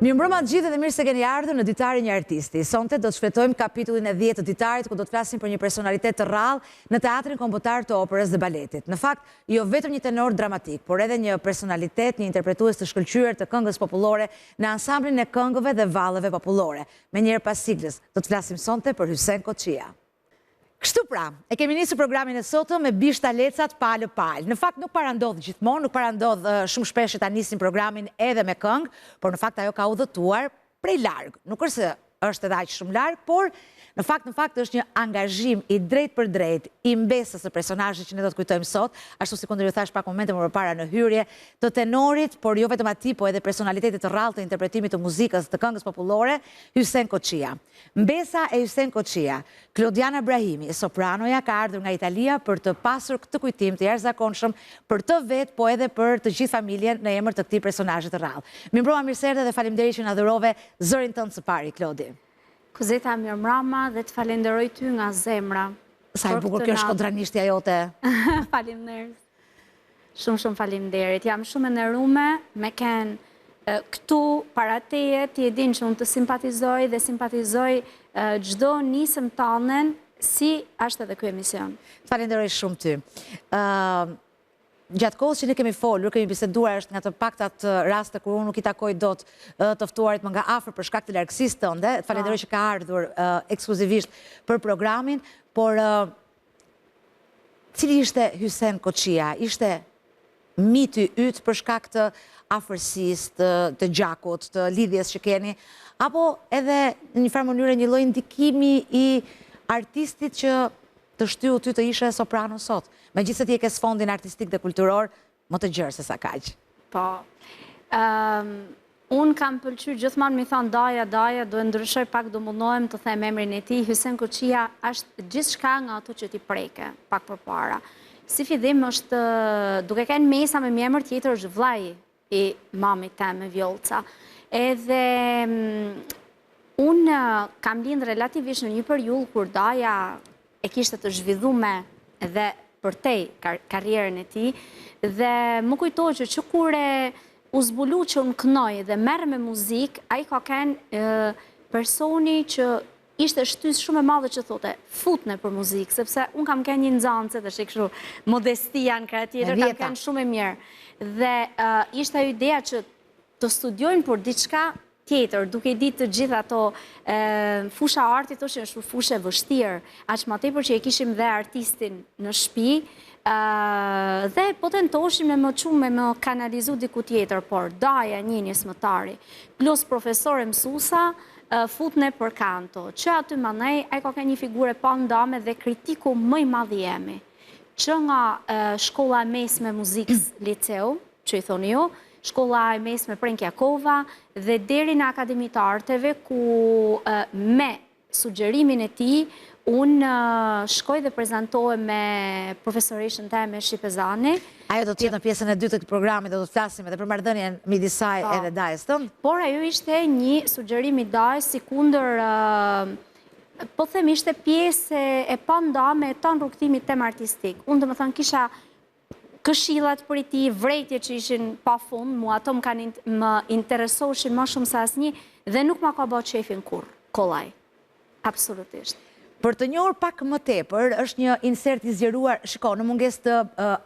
Mirëmbrëma të gjithë dhe mirë se keni ardhur në Ditari një artisti. Sonte do të shfletojmë kapitullin e 10 të Ditarit, ku do të flasim për një personalitet të rrallë në teatrin kombëtar të operës dhe baletit. Në fakt, jo vetëm një tenor dramatik, por edhe një personalitet, një interpretues të shkëlqyer të këngës popullore në ansamblin e këngëve dhe vallëve popullore. Menjëherë pas siglës, do të flasim sonte për Hysen Koçia. Kështu pra, e kemi nisur programin e sotëm me bishta lecat palë palë. Në fakt nuk parandodh gjithmonë, nuk parandodh shumë shpesh ta nisim programin edhe me këngë, por në fakt ajo ka udhëtuar prej larg. Nuk është se është edhe aq shumë larg, por në fakt është një angazhim i drejt për drejt i mbesës së personazhit që ne do të kujtojmë sot, ashtu si kundër ju thash pak momente më parë në hyrje, të tenorit, por jo vetëm atij, po edhe personalitetit të rrallë të interpretimit të muzikës të këngës popullore, Hysen Koçia. Mbesa e Hysen Koçia, Klodiana Brahimi, sopranoja, ka ardhur nga Italia për të pasur këtë kujtim të jashtëzakonshëm për të vetë, po edhe për të gjithë familjen në emër të këtij personazhi të rrallë. Mirëmbrëma, mirëserdhje dhe faleminderit që na dhurove zërin tënd së pari, Klodi. Kuzeta, mirëmbrëma dhe të falenderoj ty nga zemra. Sa e bukur kjo shkodranishtia jote. Faleminderit. Shumë faleminderit. Jam shumë e nderuar me Ken këtu para teje, ti e din që unë të simpatizoj dhe simpatizoj çdo nisëm tonën si është edhe ky emision. Falenderoj shumë ty. Gjatë kohës që ne kemi folur, kemi biseduar, është nga të paktat raste kur unë nuk i takoj dot të ftuarit më nga afër për shkak të largësisë tënde. Falenderoj që ka ardhur ekskluzivisht për programin, por cili ishte Hysen Koçia? Ishte miti yt për shkak të afërsisë, të gjakut, të lidhjes që keni, apo edhe në një farë mënyrë një lloj ndikimi i artistit që të shtyu ty të ishe soprano sot? Megjithëse ti e ke sfondin artistik dhe kulturor, më të gjerë se sa kaq. Po. Unë kam pëlqyer gjithmonë mi thon Daja, do e ndryshoj pak, do mundohem të them emrin e tij. Hysen Koçia është gjithçka nga ato që ti preke pak përpara. Si fillim është duke qenë Mesa me emër tjetër është vllai i mamit tem me Vjollca. Edhe unë kam lindë relativisht në një periudhë kur Daja e kishte të zhvilluar dhe për tej karrierën e tij, dhe më kujtohet që kur u zbulu që unë kënoj dhe merr me muzikë, ai ka qenë personi që ishte shtys shumë e madhe që thote, futne për muzikë, sepse unë kam qenë një nxënëse, tash kështu modestia në krah tjetër, kam qenë shumë e mirë. Dhe ishte ajo ideja që të studiojnë për diçka tjetër, duke i ditë të gjitha ato fusha artit është një fushë e vështirë, aq më tepër që e kishim dhe artistin në shtëpi, dhe po tentoshim me më çu me më kanalizu diku tjetër, por Daja një smëtari, plus profesore mësuesa, futne për kanto, që aty manej ai ka një figurë pa ndame dhe kritiku më i madh i jemi, që nga shkolla e mesme muzikës liceu, që i thoni ju, shkolla e mesme Prenk Jakova dhe deri në Akademi të Arteve, ku me sugjerimin e tij unë shkoj dhe prezantohem me profesoreshën time Shqipezani. Ajo do të jetë në pjesën e dytë të programit, do të flasim edhe për marrëdhënien midis saj edhe Dajës tënd. Por ajo ishte një sugjerim i Dajës sikundër po them ishte pjesë e pandame e ton rrugtimit tem artistik. Unë domethënë kisha këshillat për i tij, vrejtje që ishin pafund, mua ato më interesoshin më shumë se asnjë dhe nuk ma ka bërë qefin kurrë, kollaj. Absolutisht. Për të njohur pak më tepër, është një insert i zgjeruar, shiko, në mungesë të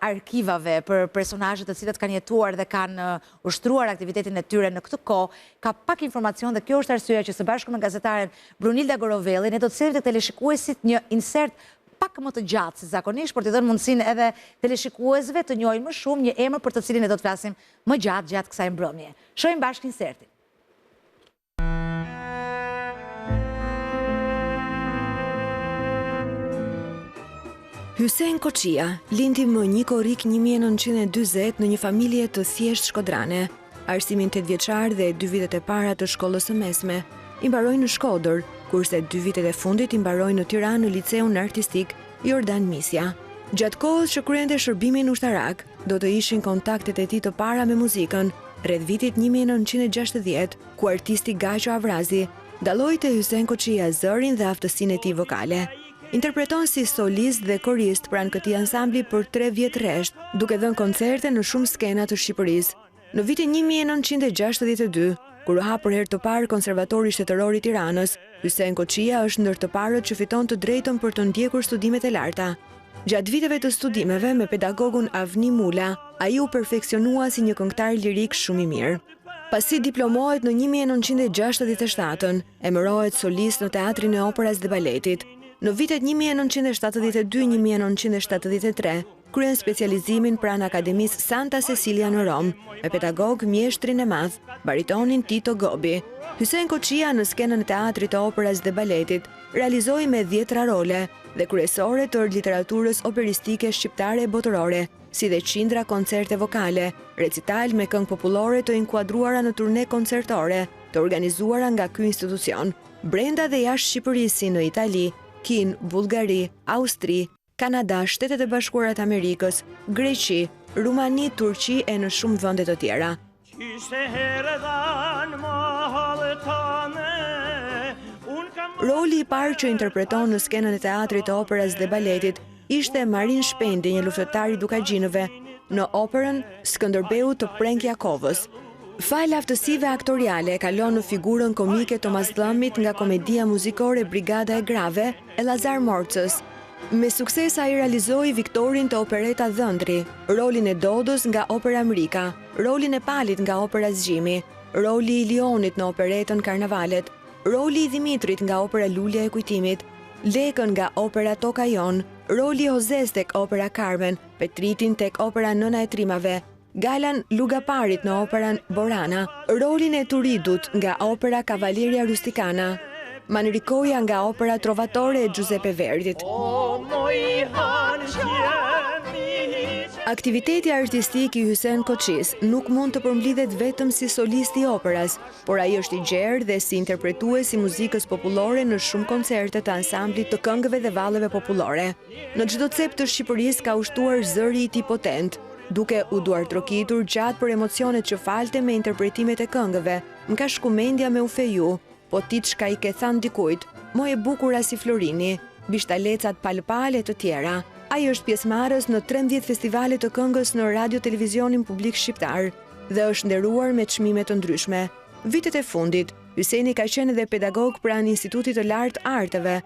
arkivave për personazhe të cilët kanë jetuar dhe kanë ushtruar aktivitetin e tyre në këtë kohë, ka pak informacion dhe kjo është arsyeja që së bashku me gazetaren Brunilda Gorovelli ne do të sillim tek teleshikuesit një insert pak më të gjatë, si zakonisht, por të dhënë mundësinë edhe teleshikuesve të njohin më shumë një emër për të cilin ne do të flasim më gjatë kësaj mbrëmje. Shohim bashkë insertin. Hysen Koçia lindi më 1 korrik 1940 në një familje të thjeshtë shkodrane. Arsimin 8 vjeçar dhe 2 vitet e para të shkollës së mesme i mbaroi në Shkodër, kurse 2 vitet e fundit i mbaroi në Tiranë në liceun artistik Jordan Misja. Gjatë kohës që kryente shërbimin ushtarak, do të ishin kontaktet e tij të para me muzikën, rreth vitit 1960, ku artisti Gaqo Avrazi dalloi te Hysen Koçia zërin dhe aftësinë e tij vokale. Interpreton si solist dhe korist pranë këtij ansambli për 3 vjet rresht, duke dhënë koncerte në shumë skena të Shqipërisë. Në vitin 1962, Kur u hap për herë të parë Konservatori Shtetëror i Tiranës, Hysén Koçia është ndër të parët që fiton të drejtën për të ndjekur studimet e larta. Gjatë viteve të studimeve me pedagogun Avni Mula, ai u perfeksionua si një këngëtar lirik shumë i mirë. Pasi diplomohet në 1967, emërohet solist në Teatrin e Operës dhe Baletit. Në vitet 1972-1973, kryen specializimin pranë Akademisë Santa Cecilia në Rom, me pedagog mjeshtrin e madh, baritonin Tito Gobi. Hysén Koçia në skenën e Teatrit të Operës dhe Baletit realizoi me 10 role dhe kryesore të literaturës operistike shqiptare e botërore, si dhe qindra koncerte vokale, recital me këngë popullore të inkuadruara në turne koncertore, të organizuara nga ky institucion, brenda dhe jashtë Shqipërisë në Itali, Kinë, Bullgari, Austri, Kanada, Shtetet e Bashkuara të Amerikës, Greqi, Rumani, Turqi e në shumë vende të tjera. Roli i parë që interpreton në skenën e Teatrit të Operës dhe Baletit ishte Marin Shpendi, një luftëtar i Dukagjinëve, në operën Skënderbeu të Prenkjakovës. Fal aftësive aktoriale kalon në figurën komike Tomas Dhamit nga komedia muzikore Brigada e Grave e Lazar Morcës. Me sukses ai realizoi Viktorin të opereta Dhëndri, rolin e Dodës nga opera Mrika, rolin e Palit nga opera Zgjimi, roli i Lionit në operetën Karnavalet, roli i Dimitrit nga opera Lulja e Kujtimit, Lekën nga opera Toka Jon, roli i Hozes tek opera Carmen, Petritin tek opera Nëna e Trimave, Galan Lugaparit në operan Borana, rolin e Turidut nga opera Cavalleria Rusticana, Manrikoja nga opera Trovatore e Giuseppe Verdit. Aktiviteti artistik i Hysén Koçis nuk mund të përmblidhet vetëm si solist i operas, por ai është i gjerë dhe si interpretues i muzikës popullore në shumë koncerte të ansamblit të këngëve dhe valleve popullore. Në çdo cep të Shqipërisë ka ushtuar zëri i tij potent, duke u duartrokitur gjatë për emocionet që falte me interpretimet e këngëve. M'ka shkumendja me u feju, po ti çka i ke thënë dikujt, mo e bukura si Florini, bishtalecat palpale të tjera. Ai është pjesëmarrës në 13 festivale të këngës në radio-televizionin publik shqiptar dhe është nderuar me çmime të ndryshme. Vitet e fundit, Hyséni ka qenë edhe pedagog pranë Institutit të Lartë Arteve.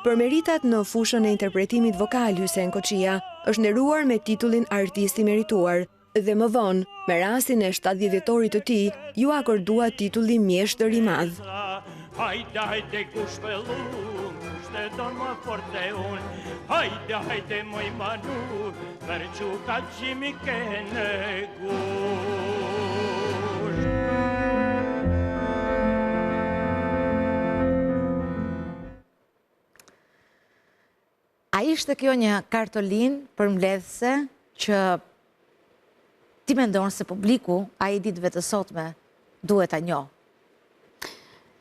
Për meritat në fushën e interpretimit vokal, Hysén Koçia është nderuar me titullin artist i merituar dhe më vonë, me rastin e 70 vjetorit të tij, ju akordua titulli mjeshtër i madh. Hajde kushpellun, shteton më forte unë, hajde moj manur, për quka gjimi kene gush. A ishte kjo një kartolin përmbledhse që ti mendon se publiku, a i ditëve të sotme, duhet ta njohë?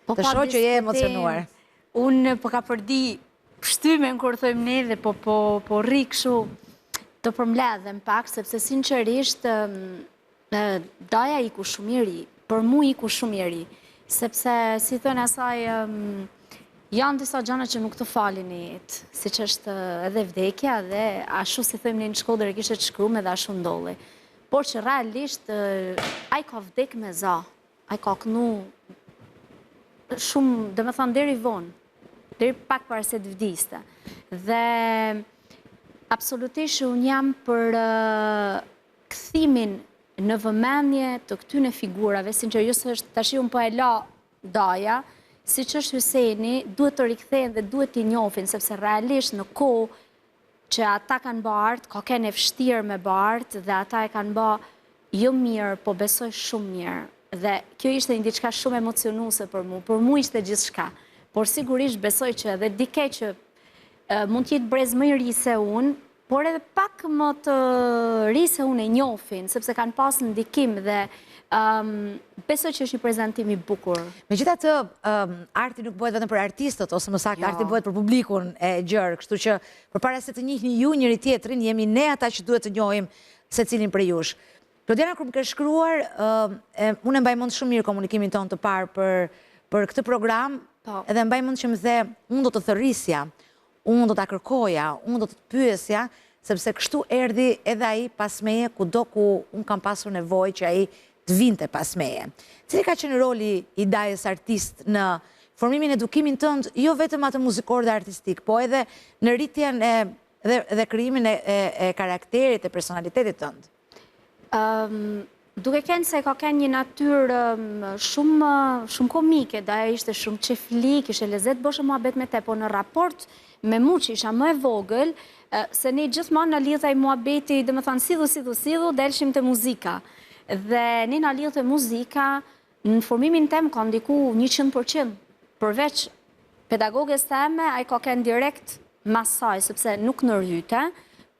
Të shoh që je emocionuar. Unë po ka përdi pështymen kur thojmë ne dhe po rri kështu të përmbledhem pak, sepse sinqerisht daja i ku shumë i ri, për mu i ku shumë i ri, sepse si thënë asaj janë disa gjana që nuk të falin e jetë, si që është edhe vdekja dhe ashtu si thëmë në Shkodër e kishtë të shkrume dhe ashtu ndolli. Por që realisht a i ka vdek me za, a i ka kënu shumë, dhe me thanë, deri vonë, deri pak parë se të vdiste. Dhe absolutisht unë jam për këthimin në vëmendje të këtyne figurave, sinqerisht është tashi unë po e la daja, si që është Hyséni, duhet të rikthehen dhe duhet t'i njohin, sepse realisht në kohë që ata kanë bë artë, ka kene vështirë me bë artë, dhe ata e kanë bë jo mirë, po besoj shumë mirë. Dhe kjo ishte një diçka shumë emocionuese për mu ishte gjithçka. Por sigurisht besoj që edhe dike që mund t'jetë brez më i ri se unë, por edhe pak më të ri se unë e njohin, sepse kanë pas ndikim dhe besoj që është një prezantim i bukur. Megjithatë, arti nuk bëhet vetëm për artistët, ose më saktë arti bëhet për publikun e gjerë, kështu që përpara se të njihni ju njëri tjetrin, jemi ne ata që duhet të njohim secilin prej jush. Klodiana, kur më ke shkruar, unë e mbaj mend shumë mirë komunikimin tonë të parë për këtë program, edhe mbaj mend që më the, unë do të thërrisja, unë do të kërkoja, unë do të pyesja, sepse kështu erdhi edhe ai pas meje, kudo ku unë kam pasur nevojë që ai të vinte pas meje. Cili ka qenë roli i Dajës artist në formimin e edukimin tënd, jo vetëm atë muzikor dhe artistik, po edhe në rritjen dhe krijimin e karakterit e personalitetit tënd? Duke qenë se ka qenë një natyrë shumë komike, Daja ishte shumë qeflik, ishte lezet bëshë muhabet me te, po në raport me mu që isha më e vogël, se ne gjithmonë në lidhaj muhabeti, dhe më thanë sidhu, delshim të muzika. Dhe ne në lidhë të muzika, në formimin tem ka ndiku 100%, përveç pedagoges teme, a i ka qenë direkt masaj, sepse nuk në rryte,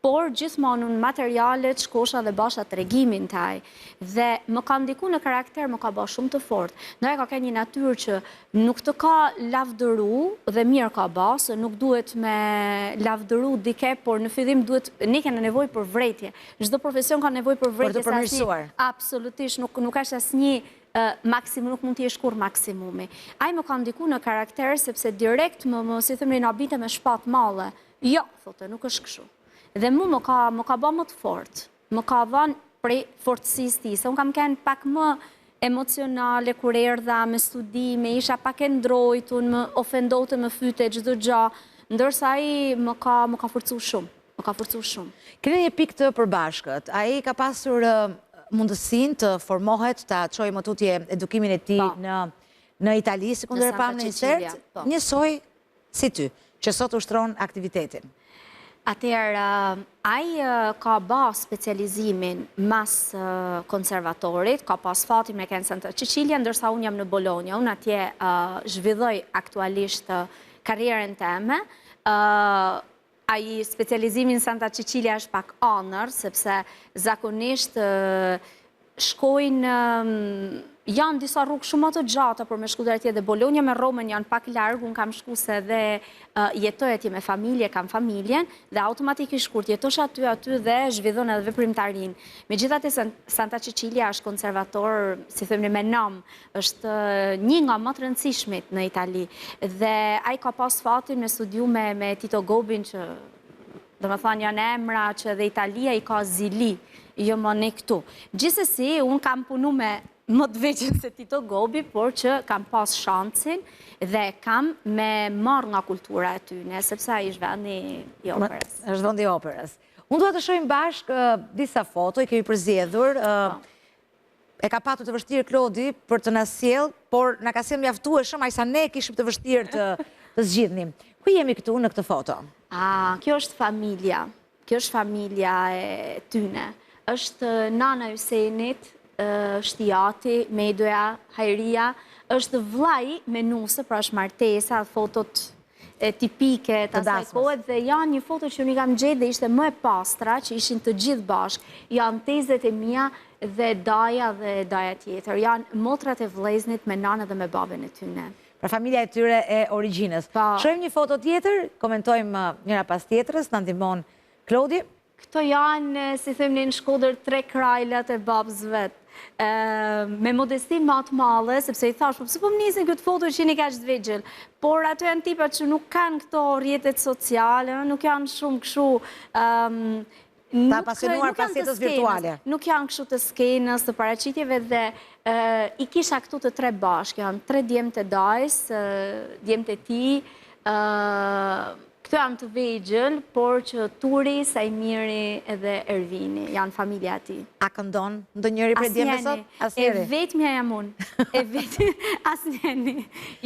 por gjithmonë në materialet, shkosha dhe basha të regimin taj. Dhe më ka ndiku në karakter, më ka ba shumë të fort. Nëre ka një natyrë që nuk të ka lavdëru dhe mirë ka ba, se nuk duhet me lavdëru dike, por në fillim duhet, ne kena nevoj për vrejtje. Çdo profesion ka nevoj për vrejtje. Për të përmirësuar. Absolutisht, nuk është asnjë maksimum, nuk mund t'i jesh kur maksimumi. Ai më ka ndiku në karakter, sepse direkt si thëmri në abite me shpat male. Jo, thote, nuk është kështu. Dhe mu më ka ba më të fort, më ka dhanë prej fortësis ti, se unë kam qenë pak më emocionale, kur erdha me studime, isha pak e ndrojtun, më ofendote, më fyte, çdo gjë, ndërsa ai më ka forcu shumë. Keni një pikë të përbashkët, ai ka pasur mundësinë të formohet, ta çojë më tutje edukimin e tij në Itali, si kundër pam në insert, njësoj si ty, që sot ushtron aktivitetin. Atëherë, ai ka ba specializimin mas konservatorit, ka pas fatin me kënë Santa Cecilia, ndërsa unë jam në Bologna, unë atje zhvilloj aktualisht karrierën teme. Ai specializimin Santa Cecilia është pak honor, sepse zakonisht shkojnë, janë disa rrugë shumë të gjata për me shku dhe atje, dhe Bologna me Romën janë pak largë, unë kam shku se dhe jetoj atje me familje, kam familjen, dhe automatikisht kur t'jetosh aty dhe zhvidhon edhe veprimtarin. Megjithatë Santa Cecilia është konservator, si thëmri me nam, është një nga më të rëndësishmit në Itali, dhe ai ka pas fatin me studiu me Tito Gobin, që dhe më thanë janë emra që dhe Italia i ka zili, jo më ne këtu. Gjithsesi, unë kam punu me më të veçën se Tito Gobi, por që kam pas shancin dhe kam me marrë nga kultura e tyne, sepse a ishtë vendi i operës. Është vendi i operës. Unë duhet të shohim bashkë disa foto, i kemi përzjedhur, e ka patur të vështirë Klodi për të na sjellë, por na ka sjellë mjaftueshëm, aq sa ne kishim të vështirë të zgjidhnim. Ku jemi këtu në këtë foto? Kjo është familja. Kjo është familja e tyne. Është nana Hysenit, është jati, Medoja, Hajria, është vllai me nuse, pra është martesa, fotot tipike të asaj kohe, dhe janë një foto që unë i kam gjetë dhe ishte më e pastra, që ishin të gjithë bashkë. Janë tezet e mia dhe Daja tjetër. Janë motrat e vëlleznit me nanën dhe me babën e tyne. Pra familja e tyre e origjinës. Shohim një foto tjetër, komentojmë njëra pas tjetrës, na ndihmon Klodi. Këto janë, si thëmë në Shkodër, 3 krajlat e babës vetë. Me modestim më atë male, sepse i thash, pëse po më nisin këtë foto që një ka që të vegjel, por ato janë tipa që nuk kanë këto rjetet sociale, nuk janë shumë këshu... Ta pasionuar pasjetës virtuale. Nuk janë këshu të skenës, të paraqitjeve dhe i kisha këtu të 3 bashkë, janë 3 djemë të Dajs, djemë të ti, këto janë të vegjël, por që Turi, Sajmiri edhe Ervini, janë familja ati. A këndon ndonjëri prej djemve sot? E vetëmja jam unë. E vetëmja, asnjëri.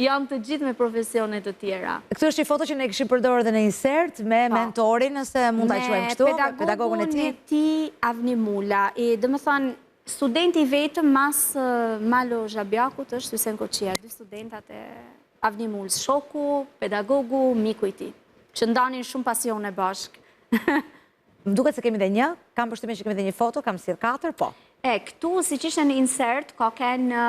Janë të gjithë me profesionet të tjera. Këtu është një foto që ne kishim përdorur edhe në insert, me mentorin, nëse mund ta quajmë kështu, pedagogun e tij. Me pedagogun e tij, Avni Mula. Dhe më thanë, studenti vetëm mas Malo Zhabjakut është Hysen Koçia, 2 studentat e Avni Mulës, shoku, pedagogu, miku i tij, që ndanin shumë pasione bashkë. Më duket se kemi dhe një, kam përshtypjen që kemi dhe një foto, kam si 4, po. Këtu, si që ishte në insert, ka kenë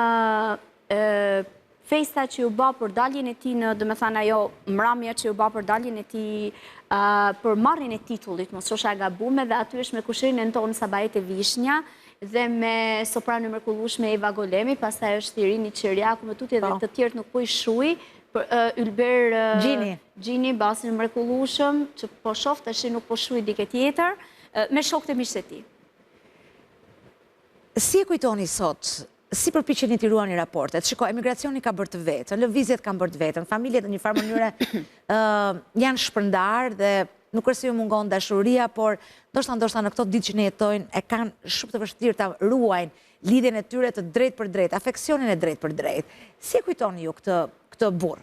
festa që u ba për daljen e ti në, dhe me thana jo, mramja që u ba për daljen e ti për marrin e titullit, mos shosha gabume, dhe aty është me kushirin e në tonë Sabajet e Vishnja, dhe me sopranë në mrekullueshme Eva Golemi, pastaj është Irini Qiriaku, me tutje dhe të tjertë nuk po i shuj, Ylber Gjini, basin në mrekullueshëm, që po shoftë është nuk po shuj dike tjetër, me shokët e mishët e ti. Si e kujtoni sot, si përpiqeni t'i ruani raportet? Shiko, emigracioni ka bërë të vetën, lëvizjet kanë bërë të vetën, familjet në një farë mënyre janë shpërndar dhe nuk është se ju mungon dashuria, por ndoshta në këto ditë që ne jetojnë e kanë shumë të vështirë ta ruajnë lidhjen e tyre të drejt për drejt, afeksionin e drejt për drejt. Si e kujtoni ju këtë burr?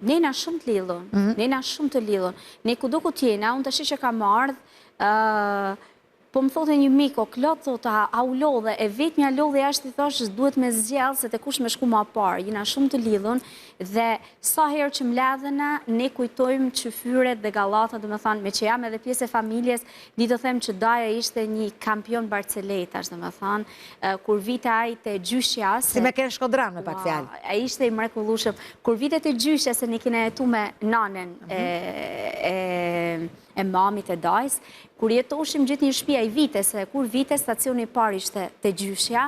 Ne na shumë të lidhun, ne na shumë të lidhun. Ne kudo ku t'jena, unë tash që kam ardhur, po më thote një mik, o Klot, thotë, a u lodhe, e vetmja lodhe ashtë i thosh, duhet me zgjellë, se të kush me shku ma parë, jena shumë të lidhun, dhe sa herë që mledhena, ne kujtojmë qyfyret dhe gallatat, dhe me thanë, me që jam edhe pjesë e familjes, di të them që Daja ishte një kampion Barceletash, dhe me thanë, kur vite ajte gjyshja, si me kene Shkodran me pak fjalë. A ishte i mrekullueshëm, kur vitet e gjyshja, se ne kene jetu me nanen e mamit e Dajs, kur jetoshim gjithë një shtëpi ai vite, se kur vite stacioni i parë ishte te gjyshja,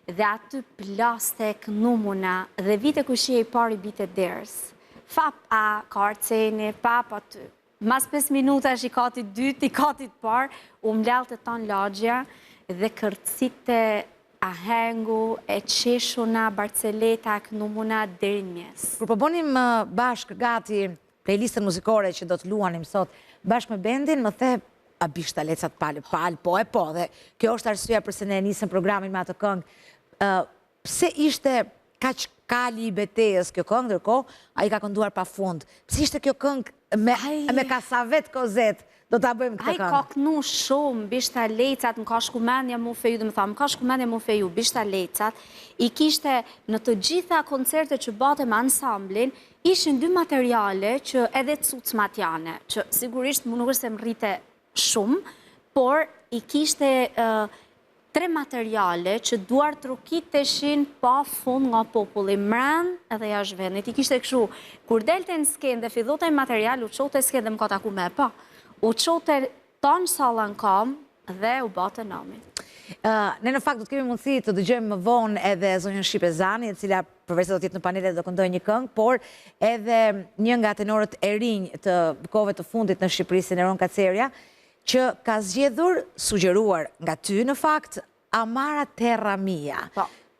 dhe aty plastek, numuna, dhe vite kur shihej i parë i bite derës. Fap a karceni, pap aty. Mas 5 minuta është i katit dytë, i katit parë, u mlelte ton lagja dhe kërcite a hengu, e qeshuna, Barceleta, numuna, deri në mes. Kur po bonim bashkë gati playlistën muzikore që do të luanim sot, bashkë me bendin, më the, a bishta lecat palë, po, dhe kjo është arsyeja përse ne nisëm programin me atë këngë. Pse ishte kaq kali i betejës kjo këngë, ndërkohë ai ka kënduar pafund. Pse ishte kjo këngë me Kasavet Kozet, do ta bëjmë këtë këngë. Ai ka kënu shumë, bishta lecat, më ka shku mendja mu feju, dhe më tha, më ka shku mendja mu feju, bishta lecat, i kishte në të gjitha koncerte që bate me ansamblin, ishin 2 materiale që edhe cucmat janë, që sigurisht më nuk është se më rrite shumë, por i kishte 3 materiale që duar trukiteshin pa fund nga populli mran edhe jashtë vendit. I kishte kështu, kur delte në skenë dhe fillotej material, u qote skenë dhe më ka taku me pa. U qote tonë salën kam dhe u bate nami. Ne në fakt do të kemi mundësi të dëgjojmë më vonë edhe zonjën Shqipe Zani, e cila përveç se do të jetë në panelet do këndojë një këngë, por edhe një nga tenorët e rinj të kohëve të fundit në Shqipëri, Neron Kacerja, që ka zgjedhur, sugjeruar nga ty në fakt, Amara Terra Mia,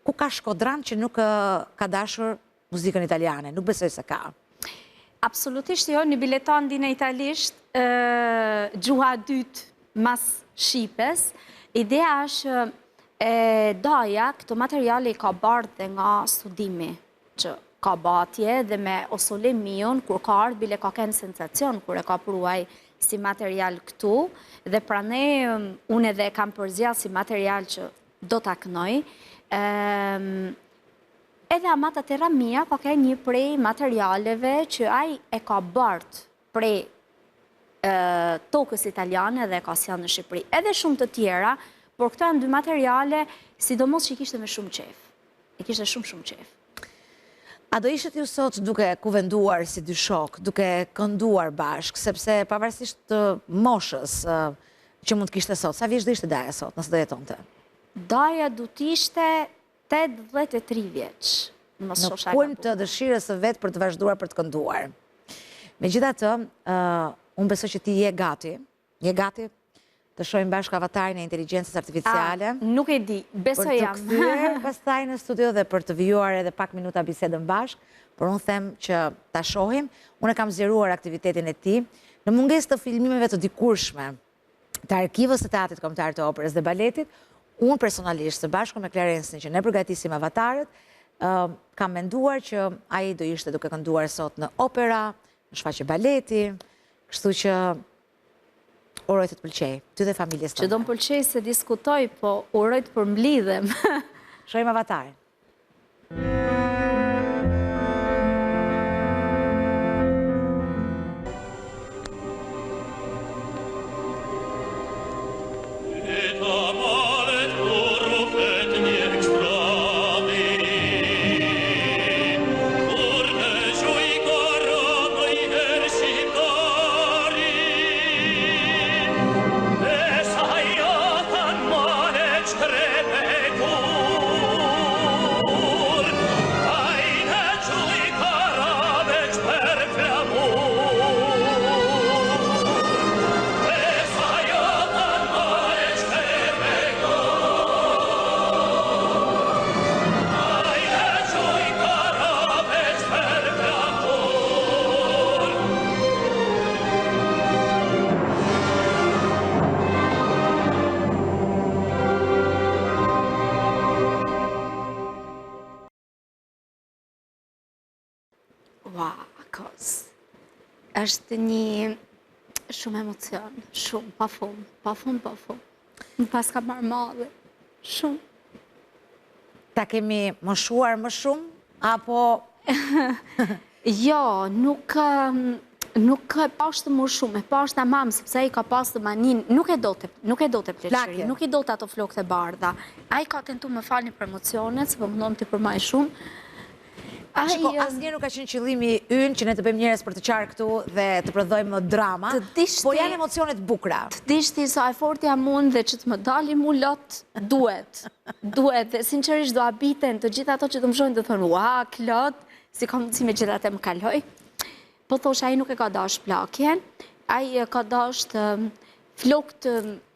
ku ka Shkodran që nuk ka dashur muzikën italiane, nuk besoj se ka. Absolutisht jo, një bileton di në italisht, gjuha dytë mas Shqipes. Ideja është Daja, këto materiale i ka bardhë nga studimi, që ka batje dhe me osolemion, kur ka ardhë, bile ka kënë sensacion, kur e ka pruaj si material këtu, dhe prane unë edhe kam përzjallë si material që do të kënoj. Edhe Amata Terra Mia ka ke një prej materialeve që aj e ka bardhë prej tokës italiane dhe ka sjellë në Shqipëri. Edhe shumë të tjera, por këta në 2 materiale, sidomos që i kishte me shumë qef. I kishte shumë qef. A do ishte ju sot duke kuvenduar si 2 shok, duke kënduar bashkë, sepse pavarësisht të moshës që mund të kishte sot, sa vjeç do ishte Daja sot, nëse do jetonte? Daja du t'ishte 83 vjeç. Në kulm të dëshirës së vet për të vazhduar për të kënduar. Megjithatë, unë besoj që ti je gati të shohim bashkë avatarin e inteligjencës artificiale. Nuk e di, besoj jam. Për të kthyer pastaj në studio dhe për të vijuar edhe pak minuta bisedën bashkë, por unë them që ta shohim. Unë kam zgjeruar aktivitetin e tij në mungesë të filmimeve të dikurshme të arkivës së Teatrit Kombëtar të Operës dhe Baletit. Unë personalisht së bashku me Clarencën që ne përgatisim avatarët, kam menduar që ai do ishte duke kënduar sot në opera, në shfaqje baleti, kështu që uroj të pëlqej, ty dhe familjes tënde. Që do më pëlqej se diskutoj, po uroj të përmblidhem. Shohim avatarin. because është një shumë emocion, shumë, pa fund. Në pas ka marrë madhe, shumë. Ta kemi moshuar më shumë, apo... Jo, nuk e pashtë më shumë, e pashtë a mamë, sepse i ka pastë manin, nuk e do të pleqëri, nuk i do të ato flokët e bardha. A i ka tentu me falni për emocionet, se për mëndom të përmaj shumë. Shiko, asnjëherë nuk ka qenë qëllimi ynë që ne të bëjmë njerëz për të qarë këtu dhe të prodhojmë drama, po janë emocionet bukura. Të dishti sa e fortja mund dhe që të më dali mu lot, duhet, dhe sinqerisht do abiten të gjitha ato që të më shojnë të thonë, ua, klot, si ka mundësi me gjitha të më kaloj. Po thosh, aji nuk e ka dash plakjen, aji ka dash të flokët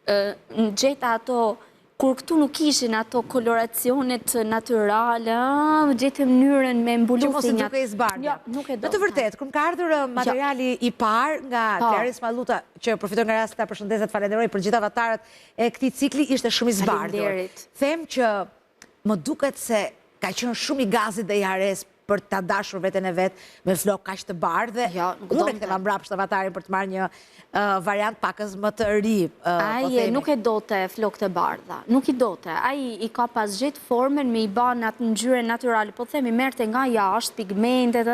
në gjitha ato, kur këtu nuk ishin ato koloracionet naturale, gjetëm mënyrën me mbulu që mos e duke i zbardhja. Jo, nuk e do. Në të vërtet, kur më ka ardhur materiali i parë nga Clarice Malluta, që përfiton nga rasti ta përshëndes dhe të falenderoj për gjithë avatarët e këtij cikli, ishte shumë i zbardhur. Faleminderit. Them që më duket se ka qenë shumë i gazit dhe i hares për ta dashur veten e vet me flok kaq të bardhë. Unë e ktheva mbrapsht avatarin për të marrë një variant pakës më të ri. Ai nuk e dote flokët e bardha, nuk i dote. Ai i ka pas gjetë formen me i ba në atë ngjyrë natyrale, po themi merrte nga jashtë pigmentet,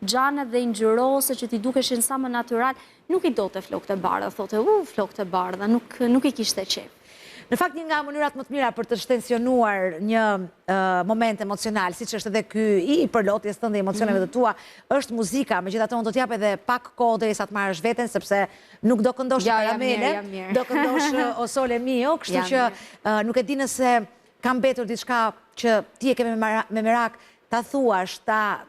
xhanat dhe ngjyrose që ti dukeshin sa më natyral, nuk i dote flokët e bardha, thote flokët e bardha, nuk i kishte qef. Në fakt, një nga mënyrat më të mira për të shtensionuar një moment emocional, si që është edhe ky i përlotjes tënde emocioneve të tua, është muzika. Megjithatë, unë do t'jap edhe pak kohë derisa të marrësh veten, sepse nuk do këndosh Karamele, do këndosh O Sole Mio, kështu që nuk e di nëse ka mbetur diçka që ti e ke me merak ta thuash, ta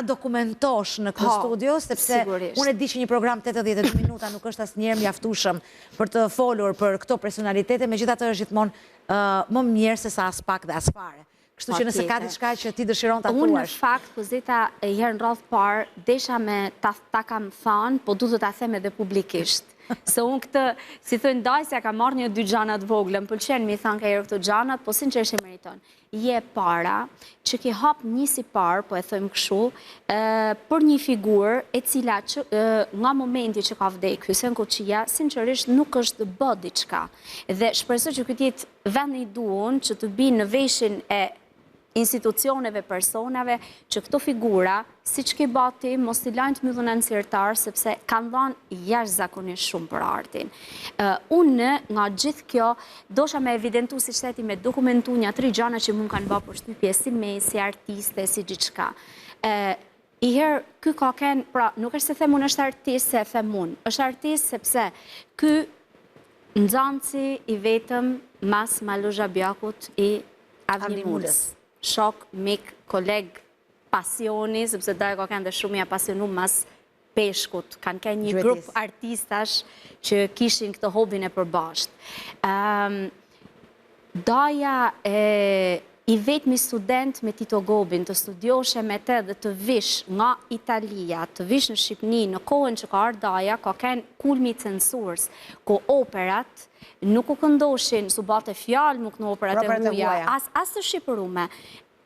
dokumentosh në këtë studio, sepse unë e di që një program 82 minuta nuk është asnjëherë mjaftueshëm për të folur për këto personalitete, megjithatë është gjithmonë më mirë se sa as pak dhe as fare. Kështu që nëse ka diçka që ti dëshiron ta thuash. Unë në fakt, Pozita, herën radh parë, desha me ta kam thënë, po du të ta them edhe publikisht. Se unë këtë, si thënë dajsja, ka marrë një 2 gjanat vogla, më pëlqen mi thënë ka herë këto gjanat, po sinqerisht e meriton. Je para, që ki hap një si parë, po e thëmë këshu, për një figurë e cila që nga momenti që ka vdekë, Hysen Koçia, sinqerisht nuk është bë diçka. Dhe shpresoj që këtë jetë vend i duon që të binë në veshin e institucioneve, personave, që këto figura, si që ke bati, mos t'i lajnë të mbyllën ansirtar, sepse kanë dhanë jashtëzakonisht shumë për artin. Unë, nga gjithë kjo, dosha me evidentu si shteti me dokumentu një 3 gjana që mund kanë bë për shtypje, si me, si artiste, si gjithçka. I herë, ky ka kenë, pra, nuk është se them unë është artist, se e them unë. Është artist sepse ky nxënësi i vetëm mas Malo Zhabjakut i Avnimulës. Shok, mik, koleg, pasioni, sepse da e ka kanë dhe shumë i apasionu mas peshkut. Kanë kënë një grup artistash që kishin këtë hobin e përbasht. Daja i vetëmi student me Tito Gobin të studioshe me te dhe të vish nga Italia, të vish në Shqipni, në kohën që ka ardhur Daja, ka kënë kulmi censurës, ku operat nuk u këndoshin, su bate fjalë nuk në operat e huaja, as të shqipërume.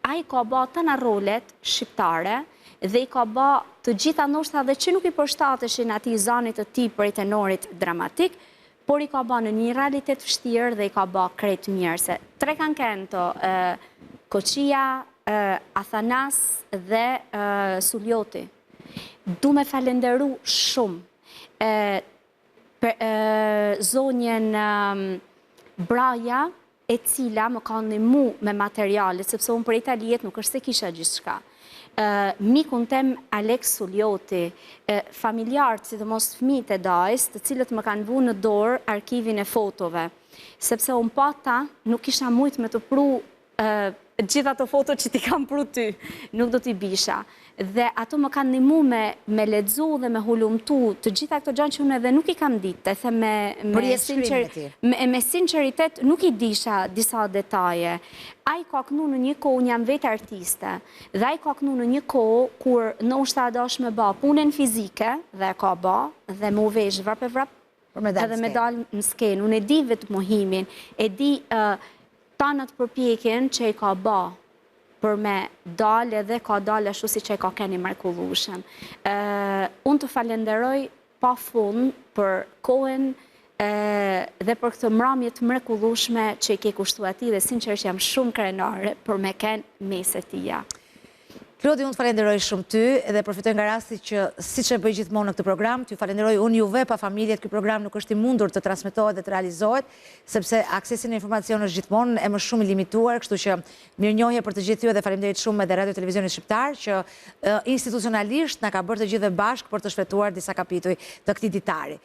A i ka ba të në rolet shqiptare dhe i ka ba të gjitha ndoshta dhe që nuk i përshtateshin ati zanit të ti për i tenorit dramatik, por i ka ba në një realitet vështirë dhe i ka ba krejt mirë. Se 3 kanë kënë të Koçia, Athanas dhe Suljoti. Du me falenderu shumë zonjen Braja, e cila më ka ndihmu me materialet, sepse unë për Italijet nuk është se kisha gjithçka. Mikun tem Alex Suljoti, familjartë, si të mos fëmijët e Dajs, të cilët më kanë vu në dorë arkivin e fotove, sepse unë pata nuk kisha mujt me të pru gjitha të foto që ti kam pru ty, nuk do t'i bisha. Dhe ato më kanë ndihmu me lexu dhe me hulumtu të gjitha këto gjëra që unë edhe nuk i kam ditë, edhe me sinqeritet nuk i disha disa detaje. Ai ka kënu në një kohë, unë jam vetë artiste, dhe ai ka kënu në një kohë kur ndoshta dosh me bë punën fizike dhe ka bë dhe më u vesh vrap e vrap edhe me dal në skenë. Unë e di vetë mohimin, e di tanët përpjekjen që i ka bë për me dalë dhe ka dalë ashtu si që e ka keni mrekullueshëm. Unë të falenderoj pa fund për kohën dhe për këtë mramje të mrekullueshme që i ke kushtuar ti dhe sinqerisht jam shumë krenare për me kenë meset tia. Klodi, unë të falenderoj shumë ty edhe përfitoj nga rasti që si që bëj gjithmonë në këtë program, ty falenderoj unë juve pa familjet, këtë program nuk është i mundur të transmitohet dhe të realizohet, sepse aksesi në informacion është gjithmonë e më shumë i limituar, kështu që mirënjohje për të gjithë ju dhe falenderit shumë edhe Radio Televizionit Shqiptar, që institucionalisht na ka bërë të gjithë bashkë për të shfletuar disa kapituj të këtij ditari.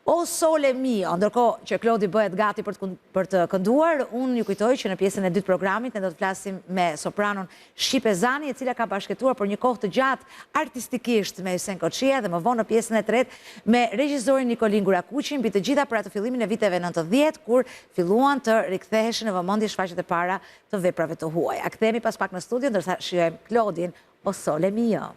O sole mio, ndërkohë që Klodi bëhet gati për të kënduar, unë ju kujtoj që në pjesën e dytë programit ne do të flasim me sopranon Shqipe Zani, e cila ka bashkëtuar për një kohë të gjatë artistikisht me Hysén Koçia dhe më vonë në pjesën e tretë me regjisorin Nikolin Gurakuqi, mbi të gjitha për atë fillimin e viteve 90, kur filluan të riktheheshin në vëmendje shfaqjet e para të veprave të huaja. Kthehemi pas pak në studio ndërsa shijojmë Klodin O sole mio.